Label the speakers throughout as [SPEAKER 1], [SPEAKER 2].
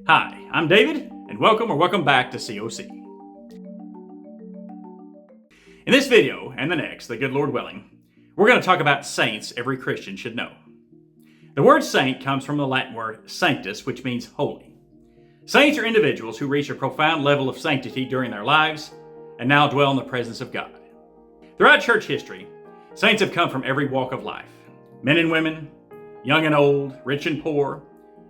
[SPEAKER 1] Hi, I'm David, and welcome back to COC. In this video, and the next, the good Lord willing, we're going to talk about saints every Christian should know. The word saint comes from the Latin word sanctus, which means holy. Saints are individuals who reach a profound level of sanctity during their lives and now dwell in the presence of God. Throughout church history, saints have come from every walk of life. Men and women, young and old, rich and poor,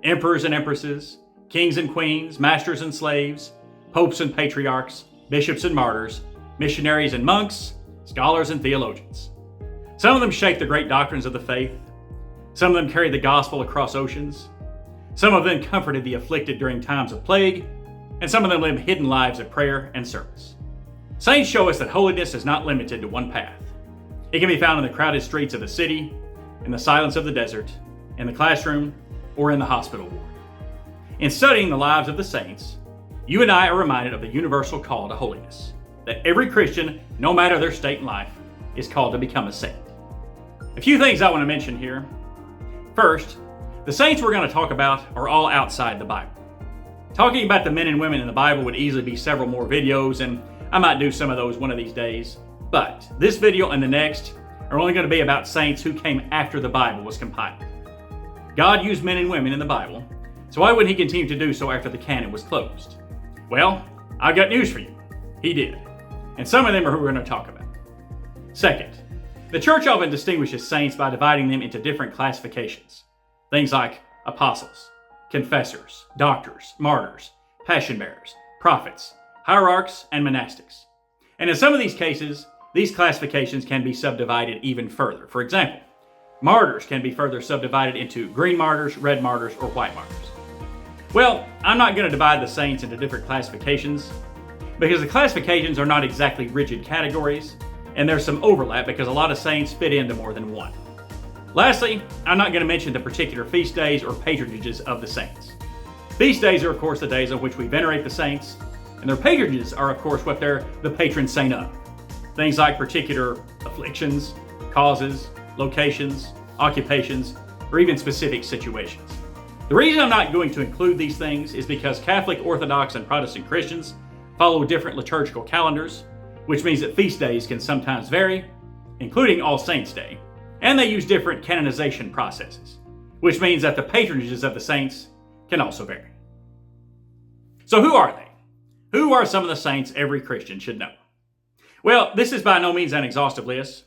[SPEAKER 1] emperors and empresses, kings and queens, masters and slaves, popes and patriarchs, bishops and martyrs, missionaries and monks, scholars and theologians. Some of them shaped the great doctrines of the faith. Some of them carried the gospel across oceans. Some of them comforted the afflicted during times of plague, and some of them lived hidden lives of prayer and service. Saints show us that holiness is not limited to one path. It can be found in the crowded streets of the city, in the silence of the desert, in the classroom, or in the hospital ward. In studying the lives of the saints, you and I are reminded of the universal call to holiness, that every Christian, no matter their state in life, is called to become a saint. A few things I want to mention here. First, the saints we're going to talk about are all outside the Bible. Talking about the men and women in the Bible would easily be several more videos, and I might do some of those one of these days. But this video and the next are only going to be about saints who came after the Bible was compiled. God used men and women in the Bible, so why wouldn't he continue to do so after the canon was closed? Well, I've got news for you. He did. And some of them are who we're going to talk about. Second, the church often distinguishes saints by dividing them into different classifications. Things like apostles, confessors, doctors, martyrs, passion bearers, prophets, hierarchs, and monastics. And in some of these cases, these classifications can be subdivided even further. For example, martyrs can be further subdivided into green martyrs, red martyrs, or white martyrs. Well, I'm not going to divide the saints into different classifications because the classifications are not exactly rigid categories, and there's some overlap because a lot of saints fit into more than one. Lastly, I'm not going to mention the particular feast days or patronages of the saints. Feast days are, of course, the days on which we venerate the saints, and their patronages are, of course, what they're the patron saint of. Things like particular afflictions, causes, locations, occupations, or even specific situations. The reason I'm not going to include these things is because Catholic, Orthodox, and Protestant Christians follow different liturgical calendars, which means that feast days can sometimes vary, including All Saints' Day, and they use different canonization processes, which means that the patronages of the saints can also vary. So who are they? Who are some of the saints every Christian should know? Well, this is by no means an exhaustive list,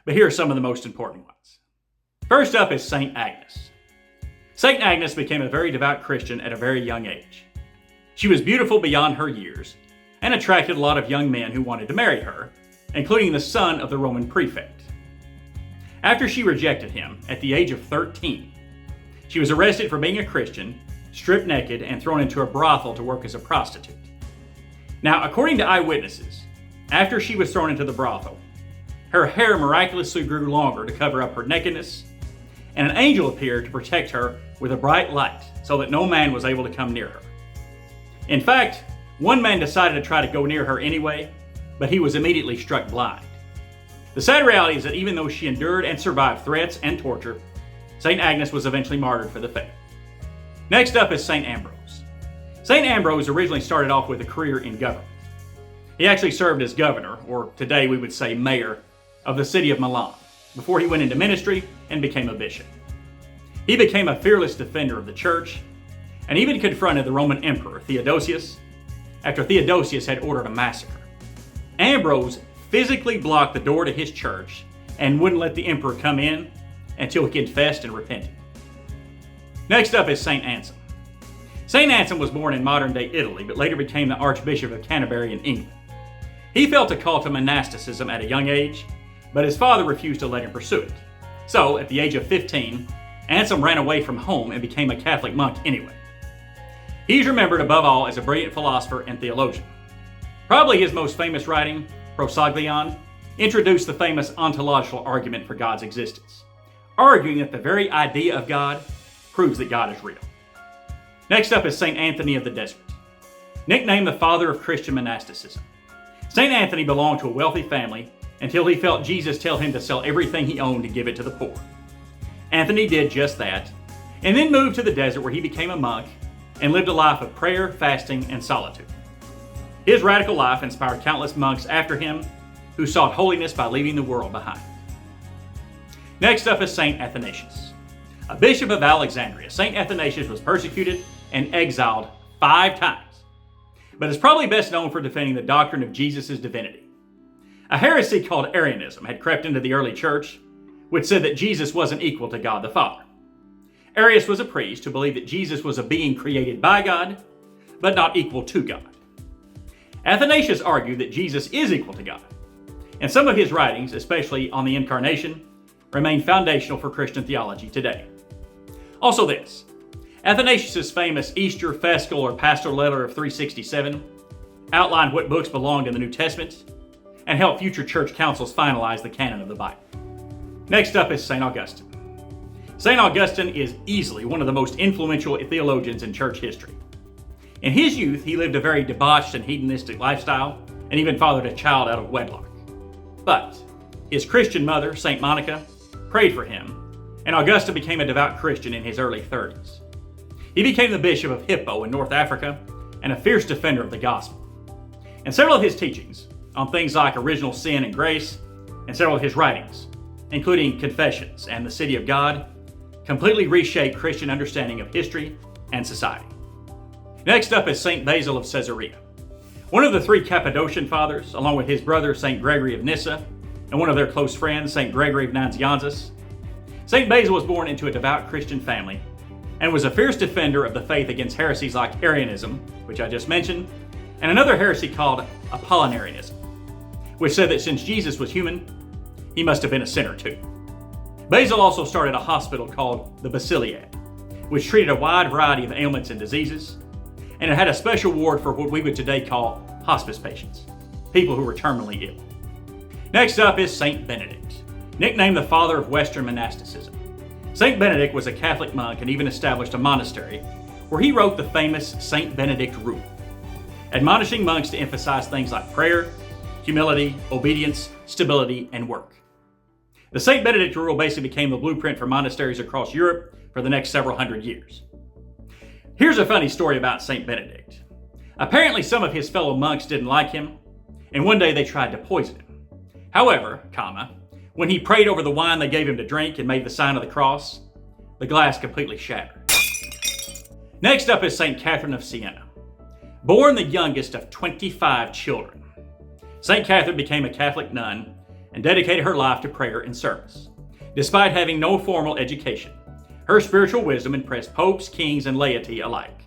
[SPEAKER 1] but here are some of the most important ones. First up is Saint Agnes. Saint Agnes became a very devout Christian at a very young age. She was beautiful beyond her years and attracted a lot of young men who wanted to marry her, including the son of the Roman prefect. After she rejected him at the age of 13, she was arrested for being a Christian, stripped naked, and thrown into a brothel to work as a prostitute. Now, according to eyewitnesses, after she was thrown into the brothel, her hair miraculously grew longer to cover up her nakedness, and an angel appeared to protect her with a bright light so that no man was able to come near her. In fact, one man decided to try to go near her anyway, but he was immediately struck blind. The sad reality is that even though she endured and survived threats and torture, St. Agnes was eventually martyred for the faith. Next up is St. Ambrose. St. Ambrose originally started off with a career in government. He actually served as governor, or today we would say mayor, of the city of Milan, before he went into ministry and became a bishop. He became a fearless defender of the church, and even confronted the Roman emperor Theodosius after Theodosius had ordered a massacre. Ambrose physically blocked the door to his church and wouldn't let the emperor come in until he confessed and repented. Next up is St. Anselm. St. Anselm was born in modern-day Italy, but later became the Archbishop of Canterbury in England. He felt a call to monasticism at a young age, but his father refused to let him pursue it. So, at the age of 15, Anselm ran away from home and became a Catholic monk anyway. He's remembered above all as a brilliant philosopher and theologian. Probably his most famous writing, Prosogion, introduced the famous ontological argument for God's existence, arguing that the very idea of God proves that God is real. Next up is St. Anthony of the Desert. Nicknamed the father of Christian monasticism, St. Anthony belonged to a wealthy family until he felt Jesus tell him to sell everything he owned and give it to the poor. Anthony did just that, and then moved to the desert where he became a monk and lived a life of prayer, fasting, and solitude. His radical life inspired countless monks after him who sought holiness by leaving the world behind. Next up is St. Athanasius. A bishop of Alexandria, St. Athanasius was persecuted and exiled 5 times, but is probably best known for defending the doctrine of Jesus' divinity. A heresy called Arianism had crept into the early church, which said that Jesus wasn't equal to God the Father. Arius was a priest who believed that Jesus was a being created by God, but not equal to God. Athanasius argued that Jesus is equal to God, and some of his writings, especially on the Incarnation, remain foundational for Christian theology today. Also this, Athanasius' famous Easter Festal or Pastoral Letter of 367 outlined what books belonged in the New Testament and helped future church councils finalize the canon of the Bible. Next up is St. Augustine. St. Augustine is easily one of the most influential theologians in church history. In his youth, he lived a very debauched and hedonistic lifestyle and even fathered a child out of wedlock. But his Christian mother, St. Monica, prayed for him, and Augustine became a devout Christian in his early 30s. He became the Bishop of Hippo in North Africa and a fierce defender of the gospel. And several of his teachings on things like original sin and grace, and several of his writings, including Confessions and the City of God, completely reshaped Christian understanding of history and society. Next up is St. Basil of Caesarea. One of the 3 Cappadocian fathers, along with his brother St. Gregory of Nyssa, and one of their close friends, St. Gregory of Nazianzus. St. Basil was born into a devout Christian family and was a fierce defender of the faith against heresies like Arianism, which I just mentioned, and another heresy called Apollinarianism, which said that since Jesus was human, he must have been a sinner too. Basil also started a hospital called the Basiliad, which treated a wide variety of ailments and diseases, and it had a special ward for what we would today call hospice patients, people who were terminally ill. Next up is St. Benedict, nicknamed the father of Western monasticism. St. Benedict was a Catholic monk and even established a monastery where he wrote the famous St. Benedict Rule, admonishing monks to emphasize things like prayer, humility, obedience, stability, and work. The St. Benedict Rule basically became the blueprint for monasteries across Europe for the next several hundred years. Here's a funny story about St. Benedict. Apparently some of his fellow monks didn't like him, and one day they tried to poison him. However, when he prayed over the wine they gave him to drink and made the sign of the cross, the glass completely shattered. Next up is St. Catherine of Siena. Born the youngest of 25 children, St. Catherine became a Catholic nun and dedicated her life to prayer and service. Despite having no formal education, her spiritual wisdom impressed popes, kings, and laity alike.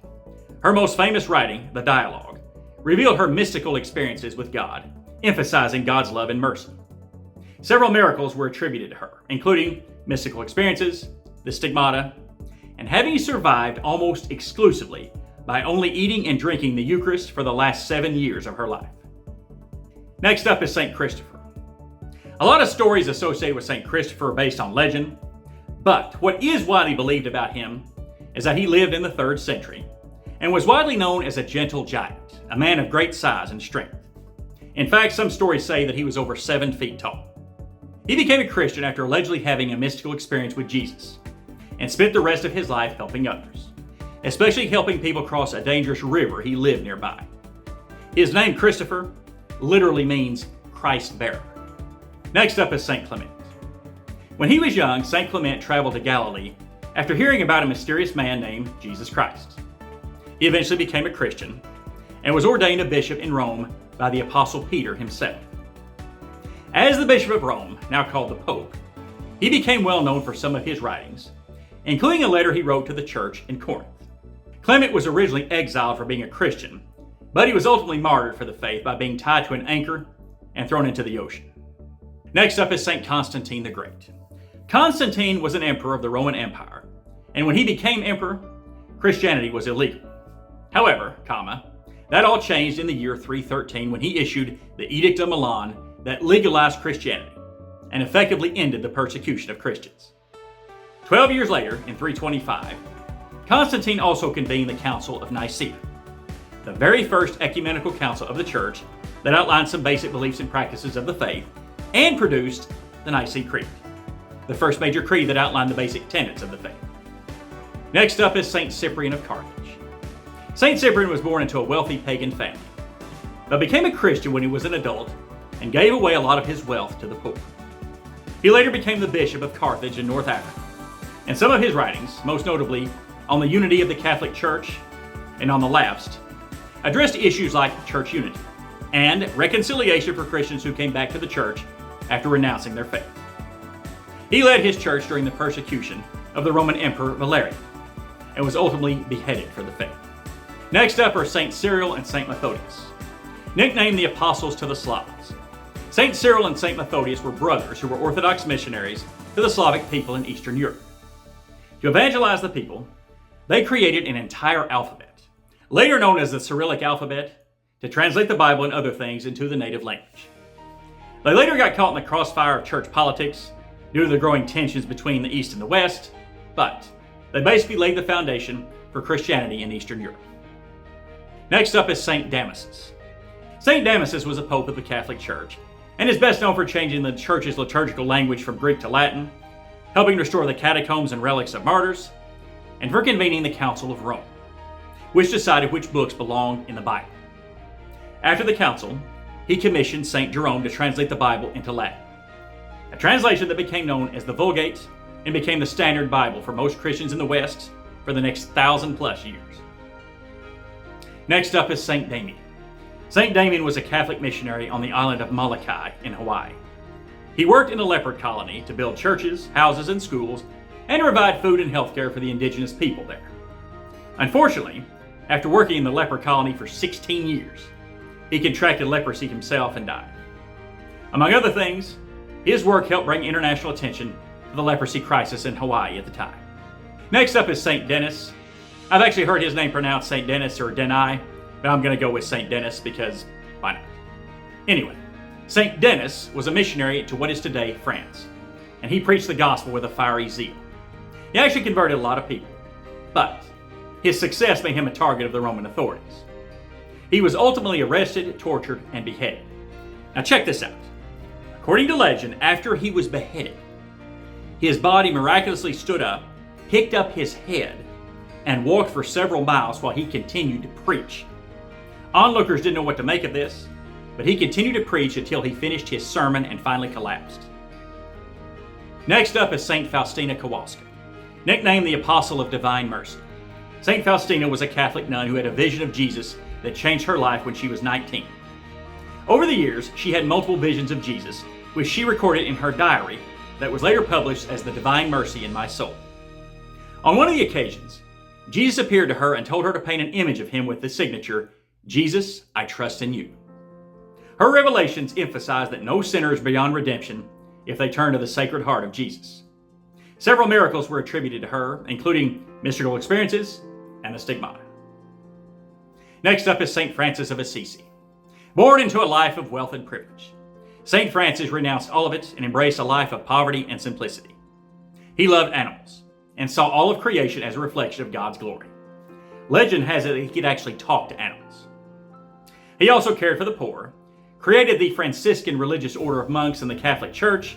[SPEAKER 1] Her most famous writing, the Dialogue, revealed her mystical experiences with God, emphasizing God's love and mercy. Several miracles were attributed to her, including mystical experiences, the stigmata, and having survived almost exclusively by only eating and drinking the Eucharist for the last 7 years of her life. Next up is St. Christopher. A lot of stories associated with St. Christopher are based on legend, but what is widely believed about him is that he lived in the 3rd century and was widely known as a gentle giant, a man of great size and strength. In fact, some stories say that he was over 7 feet tall. He became a Christian after allegedly having a mystical experience with Jesus and spent the rest of his life helping others, especially helping people cross a dangerous river he lived nearby. His name, Christopher, literally means Christ bearer. Next up is St. Clement. When he was young, St. Clement traveled to Galilee after hearing about a mysterious man named Jesus Christ. He eventually became a Christian and was ordained a bishop in Rome by the Apostle Peter himself. As the Bishop of Rome, now called the Pope, he became well known for some of his writings, including a letter he wrote to the church in Corinth. Clement was originally exiled for being a Christian, but he was ultimately martyred for the faith by being tied to an anchor and thrown into the ocean. Next up is St. Constantine the Great. Constantine was an emperor of the Roman Empire, and when he became emperor, Christianity was illegal. However, that all changed in the year 313 when he issued the Edict of Milan that legalized Christianity and effectively ended the persecution of Christians. 12 years later, in 325, Constantine also convened the Council of Nicaea, the very first ecumenical council of the church that outlined some basic beliefs and practices of the faith and produced the Nicene Creed, the first major creed that outlined the basic tenets of the faith. Next up is St. Cyprian of Carthage. St. Cyprian was born into a wealthy pagan family, but became a Christian when he was an adult and gave away a lot of his wealth to the poor. He later became the Bishop of Carthage in North Africa, and some of his writings, most notably on the unity of the Catholic Church and on the lapsed, addressed issues like church unity and reconciliation for Christians who came back to the church after renouncing their faith. He led his church during the persecution of the Roman Emperor Valerian and was ultimately beheaded for the faith. Next up are St. Cyril and St. Methodius, nicknamed the Apostles to the Slavs. St. Cyril and St. Methodius were brothers who were Orthodox missionaries to the Slavic people in Eastern Europe. To evangelize the people, they created an entire alphabet, later known as the Cyrillic alphabet, to translate the Bible and other things into the native language. They later got caught in the crossfire of church politics due to the growing tensions between the East and the West, but they basically laid the foundation for Christianity in Eastern Europe. Next up is St. Damasus. St. Damasus was a pope of the Catholic Church and is best known for changing the church's liturgical language from Greek to Latin, helping restore the catacombs and relics of martyrs, and for convening the Council of Rome, which decided which books belonged in the Bible. After the council, he commissioned St. Jerome to translate the Bible into Latin, a translation that became known as the Vulgate and became the standard Bible for most Christians in the West for the next 1,000+ years. Next up is St. Damien. St. Damien was a Catholic missionary on the island of Molokai in Hawaii. He worked in a leper colony to build churches, houses, and schools, and to provide food and health care for the indigenous people there. Unfortunately, after working in the leper colony for 16 years, he contracted leprosy himself and died. Among other things, his work helped bring international attention to the leprosy crisis in Hawaii at the time. Next up is St. Denis. I've actually heard his name pronounced St. Denis or Denai, but I'm going to go with St. Denis because why not? Anyway, St. Denis was a missionary to what is today France, and he preached the gospel with a fiery zeal. He actually converted a lot of people, but his success made him a target of the Roman authorities. He was ultimately arrested, tortured, and beheaded. Now check this out. According to legend, after he was beheaded, his body miraculously stood up, picked up his head, and walked for several miles while he continued to preach. Onlookers didn't know what to make of this, but he continued to preach until he finished his sermon and finally collapsed. Next up is St. Faustina Kowalska, nicknamed the Apostle of Divine Mercy. St. Faustina was a Catholic nun who had a vision of Jesus that changed her life when she was 19. Over the years, she had multiple visions of Jesus, which she recorded in her diary that was later published as The Divine Mercy in My Soul. On one of the occasions, Jesus appeared to her and told her to paint an image of him with the signature, "Jesus, I trust in you." Her revelations emphasize that no sinner is beyond redemption if they turn to the Sacred Heart of Jesus. Several miracles were attributed to her, including mystical experiences and the stigmata. Next up is St. Francis of Assisi. Born into a life of wealth and privilege, St. Francis renounced all of it and embraced a life of poverty and simplicity. He loved animals and saw all of creation as a reflection of God's glory. Legend has it that he could actually talk to animals. He also cared for the poor, created the Franciscan religious order of monks in the Catholic Church,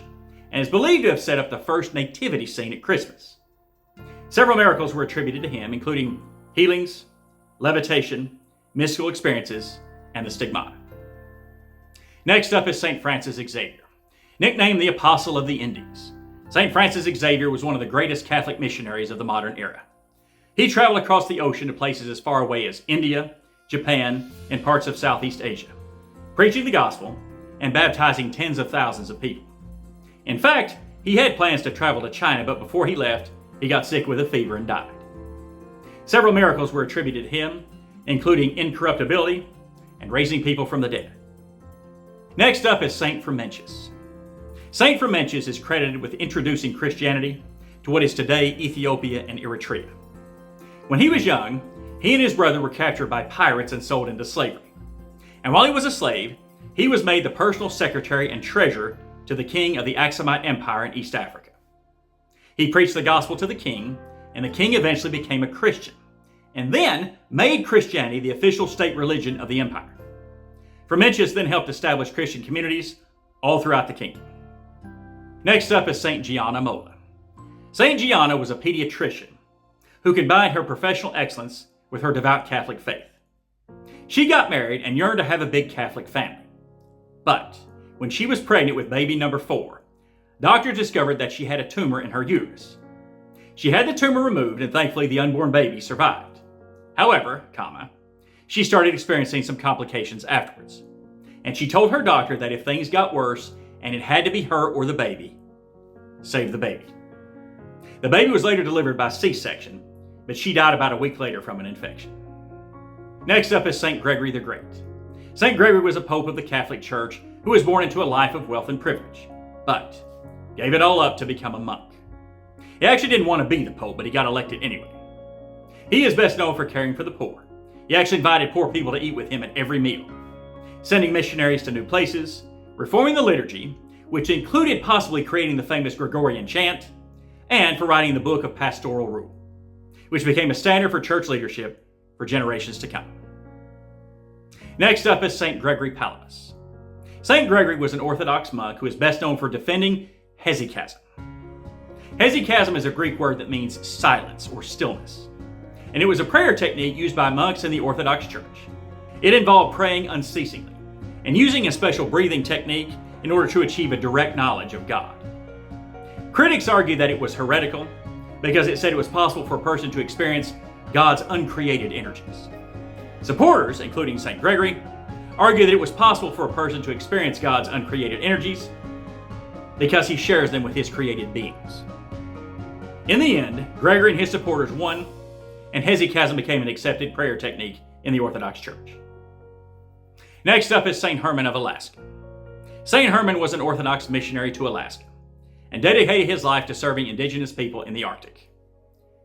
[SPEAKER 1] and is believed to have set up the first nativity scene at Christmas. Several miracles were attributed to him, including healings, levitation, mystical experiences, and the stigmata. Next up is St. Francis Xavier, nicknamed the Apostle of the Indies. St. Francis Xavier was one of the greatest Catholic missionaries of the modern era. He traveled across the ocean to places as far away as India, Japan, and parts of Southeast Asia, preaching the gospel and baptizing tens of thousands of people. In fact, he had plans to travel to China, but before he left, he got sick with a fever and died. Several miracles were attributed to him, including incorruptibility and raising people from the dead. Next up is St. Frumentius. St. Frumentius is credited with introducing Christianity to what is today Ethiopia and Eritrea. When he was young, he and his brother were captured by pirates and sold into slavery. And while he was a slave, he was made the personal secretary and treasurer to the king of the Aksumite Empire in East Africa. He preached the gospel to the king, and the king eventually became a Christian, and then made Christianity the official state religion of the empire. Frumentius then helped establish Christian communities all throughout the kingdom. Next up is St. Gianna Molla. St. Gianna was a pediatrician who combined her professional excellence with her devout Catholic faith. She got married and yearned to have a big Catholic family. But when she was pregnant with baby number 4, doctors discovered that she had a tumor in her uterus. She had the tumor removed, and thankfully the unborn baby survived. However, she started experiencing some complications afterwards. And she told her doctor that if things got worse and it had to be her or the baby, save the baby. The baby was later delivered by C-section, but she died about a week later from an infection. Next up is St. Gregory the Great. St. Gregory was a pope of the Catholic Church who was born into a life of wealth and privilege, but gave it all up to become a monk. He actually didn't want to be the pope, but he got elected anyway. He is best known for caring for the poor. He actually invited poor people to eat with him at every meal, sending missionaries to new places, reforming the liturgy, which included possibly creating the famous Gregorian chant, and for writing the Book of Pastoral Rule, which became a standard for church leadership for generations to come. Next up is St. Gregory Palamas. St. Gregory was an Orthodox monk who is best known for defending hesychasm. Hesychasm is a Greek word that means silence or stillness, and it was a prayer technique used by monks in the Orthodox Church. It involved praying unceasingly and using a special breathing technique in order to achieve a direct knowledge of God. Critics argued that it was heretical because it said it was possible for a person to experience God's uncreated energies. Supporters, including St. Gregory, argued that it was possible for a person to experience God's uncreated energies because he shares them with his created beings. In the end, Gregory and his supporters won, and hesychasm became an accepted prayer technique in the Orthodox Church. Next up is St. Herman of Alaska. St. Herman was an Orthodox missionary to Alaska and dedicated his life to serving indigenous people in the Arctic.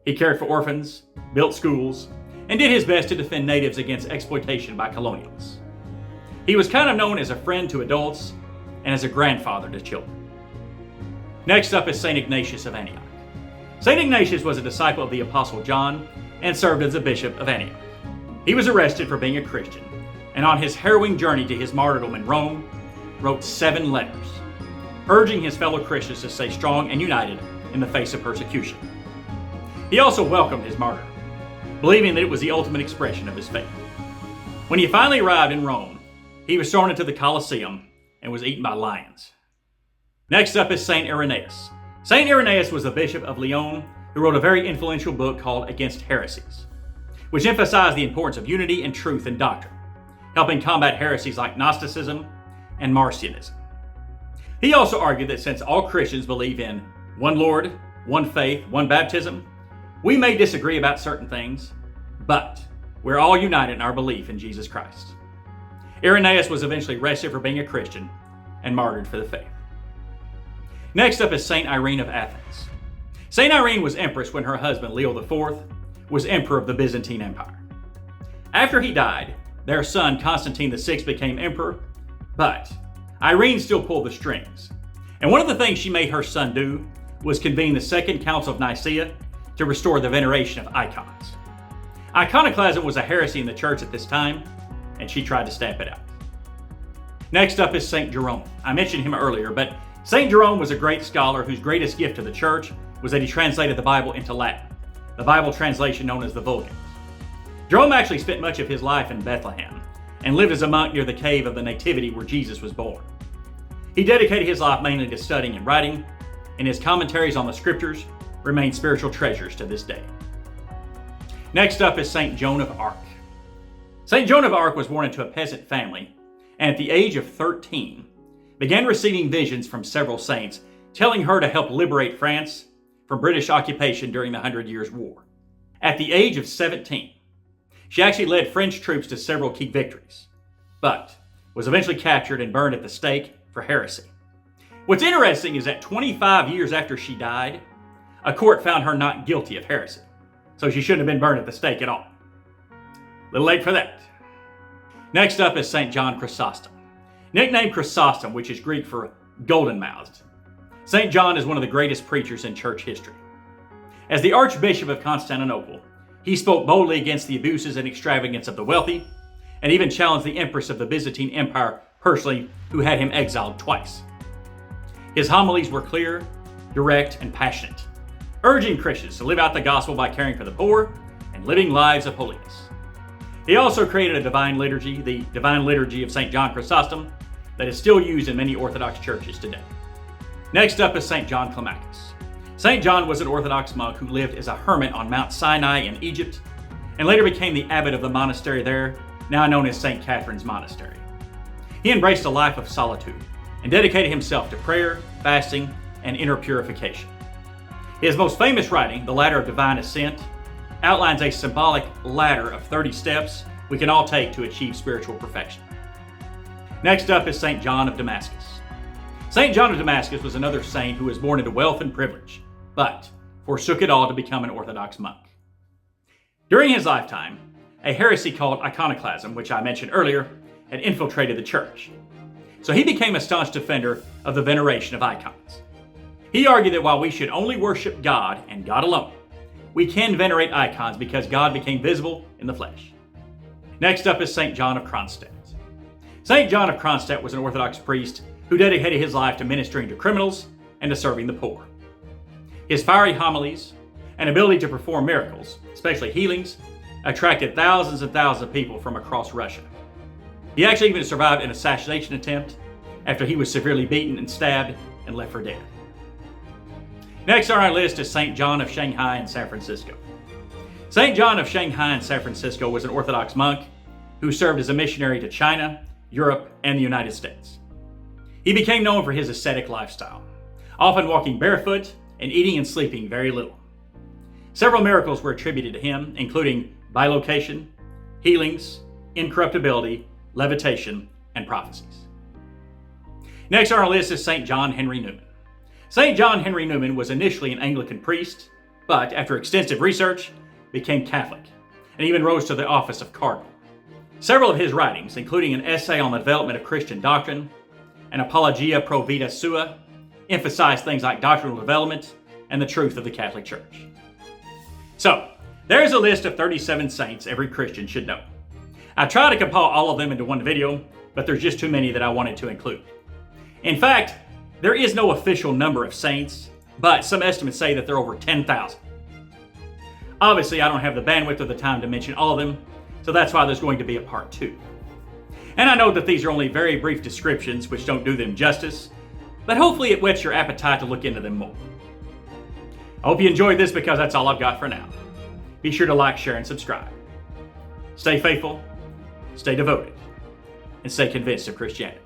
[SPEAKER 1] He cared for orphans, built schools, and did his best to defend natives against exploitation by colonialists. He was kind of known as a friend to adults and as a grandfather to children. Next up is St. Ignatius of Antioch. St. Ignatius was a disciple of the Apostle John and served as the bishop of Antioch. He was arrested for being a Christian, and on his harrowing journey to his martyrdom in Rome, wrote 7 letters, urging his fellow Christians to stay strong and united in the face of persecution. He also welcomed his martyrdom, believing that it was the ultimate expression of his faith. When he finally arrived in Rome, he was thrown into the Colosseum and was eaten by lions. Next up is St. Irenaeus. St. Irenaeus was the Bishop of Lyon who wrote a very influential book called Against Heresies, which emphasized the importance of unity and truth in doctrine, helping combat heresies like Gnosticism and Marcionism. He also argued that since all Christians believe in one Lord, one faith, one baptism, we may disagree about certain things, but we're all united in our belief in Jesus Christ. Irenaeus was eventually arrested for being a Christian and martyred for the faith. Next up is St. Irene of Athens. St. Irene was empress when her husband, Leo IV, was emperor of the Byzantine Empire. After he died, their son, Constantine VI, became emperor, but Irene still pulled the strings. And one of the things she made her son do was convene the Second Council of Nicaea to restore the veneration of icons. Iconoclasm was a heresy in the church at this time, and she tried to stamp it out. Next up is St. Jerome. I mentioned him earlier, but St. Jerome was a great scholar whose greatest gift to the church was that he translated the Bible into Latin, the Bible translation known as the Vulgate. Jerome actually spent much of his life in Bethlehem and lived as a monk near the cave of the Nativity where Jesus was born. He dedicated his life mainly to studying and writing, and his commentaries on the scriptures remain spiritual treasures to this day. Next up is St. Joan of Arc. St. Joan of Arc was born into a peasant family, and at the age of 13, began receiving visions from several saints, telling her to help liberate France from British occupation during the 100 Years' War. At the age of 17, she actually led French troops to several key victories, but was eventually captured and burned at the stake for heresy. What's interesting is that 25 years after she died, a court found her not guilty of heresy, so she shouldn't have been burned at the stake at all. A little late for that. Next up is St. John Chrysostom. Nicknamed Chrysostom, which is Greek for golden-mouthed, St. John is one of the greatest preachers in church history. As the Archbishop of Constantinople, he spoke boldly against the abuses and extravagance of the wealthy, and even challenged the Empress of the Byzantine Empire personally, who had him exiled twice. His homilies were clear, direct, and passionate, urging Christians to live out the gospel by caring for the poor and and living lives of holiness. He also created a divine liturgy, the Divine Liturgy of St. John Chrysostom, that is still used in many Orthodox churches today. Next up is St. John Climacus. St. John was an Orthodox monk who lived as a hermit on Mount Sinai in Egypt, and later became the abbot of the monastery there, now known as St. Catherine's Monastery. He embraced a life of solitude and dedicated himself to prayer, fasting, and inner purification. His most famous writing, The Ladder of Divine Ascent, outlines a symbolic ladder of 30 steps we can all take to achieve spiritual perfection. Next up is St. John of Damascus. St. John of Damascus was another saint who was born into wealth and privilege, but forsook it all to become an Orthodox monk. During his lifetime, a heresy called iconoclasm, which I mentioned earlier, had infiltrated the church. So he became a staunch defender of the veneration of icons. He argued that while we should only worship God and God alone, we can venerate icons because God became visible in the flesh. Next up is St. John of Kronstadt. St. John of Kronstadt was an Orthodox priest who dedicated his life to ministering to criminals and to serving the poor. His fiery homilies and ability to perform miracles, especially healings, attracted thousands and thousands of people from across Russia. He actually even survived an assassination attempt after he was severely beaten and stabbed and left for dead. Next on our list is St. John of Shanghai and San Francisco. St. John of Shanghai and San Francisco was an Orthodox monk who served as a missionary to China, Europe, and the United States. He became known for his ascetic lifestyle, often walking barefoot and eating and sleeping very little. Several miracles were attributed to him, including bilocation, healings, incorruptibility, levitation, and prophecies. Next on our list is St. John Henry Newman. St. John Henry Newman was initially an Anglican priest, but after extensive research, became Catholic, and even rose to the office of cardinal. Several of his writings, including an essay on the development of Christian doctrine, and Apologia Pro Vita Sua, emphasize things like doctrinal development and the truth of the Catholic Church. So, there's a list of 37 saints every Christian should know. I tried to compile all of them into one video, but there's just too many that I wanted to include. In fact, there is no official number of saints, but some estimates say that there are over 10,000. Obviously, I don't have the bandwidth or the time to mention all of them, so that's why there's going to be a part 2. And I know that these are only very brief descriptions which don't do them justice, but hopefully it whets your appetite to look into them more. I hope you enjoyed this because that's all I've got for now. Be sure to like, share, and subscribe. Stay faithful, stay devoted, and stay convinced of Christianity.